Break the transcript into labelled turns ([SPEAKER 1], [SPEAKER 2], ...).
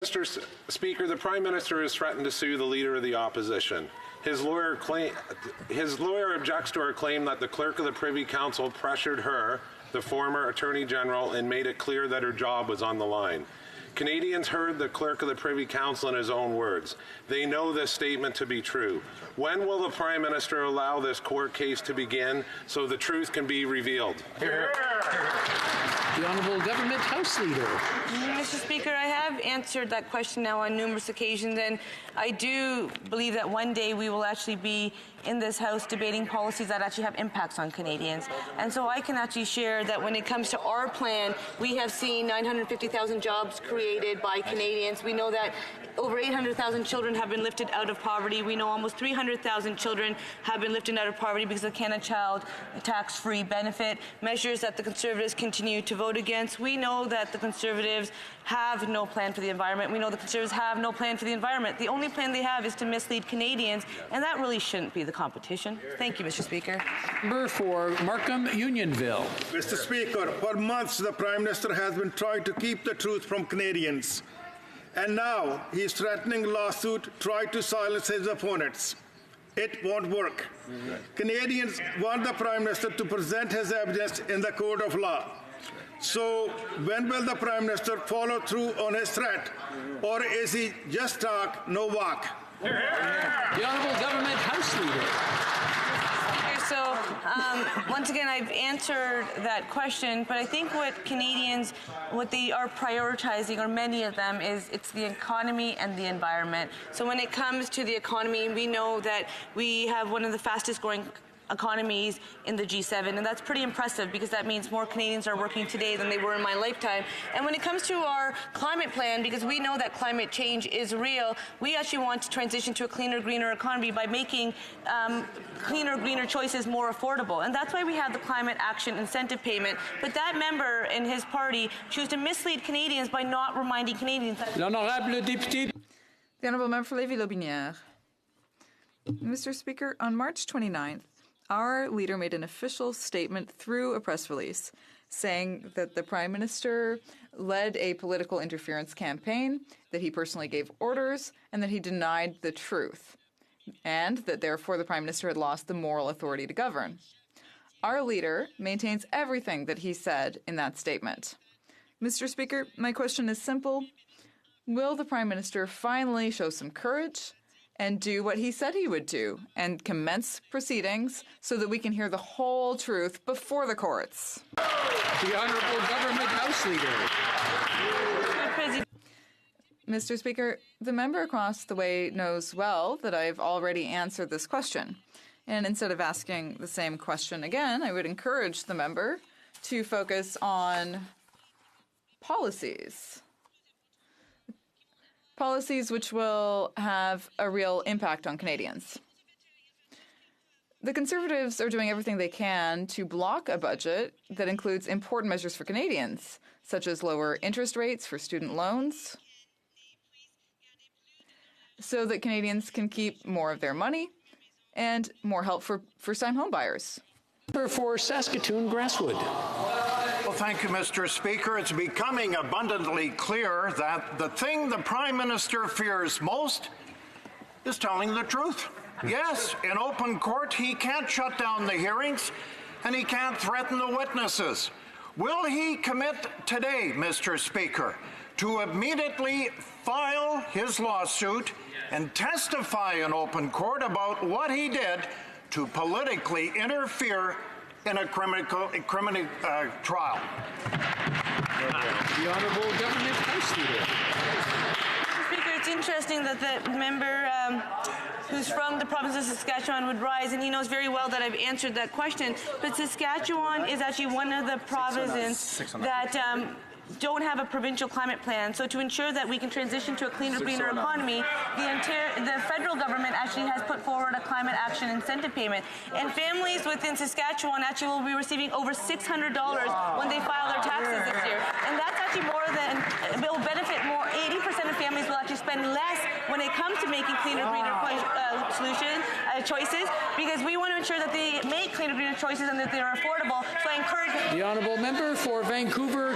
[SPEAKER 1] Mr. Speaker, the Prime Minister has threatened to sue the Leader of the Opposition. His lawyer objects to her claim that the Clerk of the Privy Council pressured her, the former Attorney General, and made it clear that her job was on the line. Canadians heard the Clerk of the Privy Council in his own words. They know this statement to be true. When will the Prime Minister allow this court case to begin so the truth can be revealed?
[SPEAKER 2] The Honourable Government House Leader.
[SPEAKER 3] Mr. Speaker, I have answered that question now on numerous occasions, and I do believe that one day we will actually be in this House debating policies that actually have impacts on Canadians. And so I can actually share that when it comes to our plan, we have seen 950,000 jobs created by Canadians. We know that over 800,000 children have been lifted out of poverty. We know almost 300,000 children have been lifted out of poverty because of Canada Child tax-free benefit, measures that the Conservatives continue to vote against. We know that the Conservatives have no plan for the environment. We know the Conservatives have no plan for the environment. The only plan they have is to mislead Canadians, and that really shouldn't be the competition. Thank you, Mr. Speaker.
[SPEAKER 2] Member for Markham Unionville.
[SPEAKER 4] Mr. Speaker, for months the Prime Minister has been trying to keep the truth from Canadians. And now he's threatening lawsuit, try to silence his opponents. It won't work. Canadians want the Prime Minister to present his evidence in the court of law. So when will the Prime Minister follow through on his threat? Or is he just talk, no walk?
[SPEAKER 2] The Honourable Government House Leader.
[SPEAKER 3] So, once again, I've answered that question, but I think what Canadians, what they are prioritizing, or many of them, is it's the economy and the environment. So when it comes to the economy, we know that we have one of the fastest growing economies in the G7, and that's pretty impressive because that means more Canadians are working today than they were in my lifetime. And when it comes to our climate plan, because we know that climate change is real, we actually want to transition to a cleaner, greener economy by making cleaner, greener choices more affordable. And that's why we have the Climate Action Incentive Payment. But that member and his party choose to mislead Canadians by not reminding Canadians that...
[SPEAKER 2] L'honorable député.
[SPEAKER 5] The Honourable Member for Lévis-Lotbinière. Mr. Speaker, on March 29th, our leader made an official statement through a press release saying that the Prime Minister led a political interference campaign, that he personally gave orders, and that he denied the truth, and that therefore the Prime Minister had lost the moral authority to govern. Our leader maintains everything that he said in that statement. Mr. Speaker, my question is simple. Will the Prime Minister finally show some courage and do what he said he would do, and commence proceedings so that we can hear the whole truth before the courts?
[SPEAKER 2] The Honourable Government House Leader.
[SPEAKER 5] Mr. Speaker, the member across the way knows well that I've already answered this question. And instead of asking the same question again, I would encourage the member to focus on policies. Policies which will have a real impact on Canadians. The Conservatives are doing everything they can to block a budget that includes important measures for Canadians, such as lower interest rates for student loans, so that Canadians can keep more of their money and more help for first-time homebuyers.
[SPEAKER 2] For Saskatoon Grasswood.
[SPEAKER 6] Well, thank you, Mr. Speaker. It's becoming abundantly clear that the thing the Prime Minister fears most is telling the truth. Yes, in open court, he can't shut down the hearings, and he can't threaten the witnesses. Will he commit today, Mr. Speaker, to immediately file his lawsuit and testify in open court about what he did to politically interfere in a criminal trial?
[SPEAKER 2] The Honourable Government House Leader.
[SPEAKER 3] Mr. Speaker, it's interesting that the member who's from the province of Saskatchewan would rise, and he knows very well that I've answered that question. But Saskatchewan is actually one of the provinces that don't have a provincial climate plan. So to ensure that we can transition to a cleaner, greener economy, the federal government actually has put forward a climate action incentive payment. And families within Saskatchewan actually will be receiving over $600 when they file their taxes this year. And that's actually more than, it will benefit more. 80% of families will actually spend less when it comes to making cleaner, greener choices, because we want to ensure that they make cleaner, greener choices and that they are affordable. So I encourage...
[SPEAKER 2] The Honourable Member for Vancouver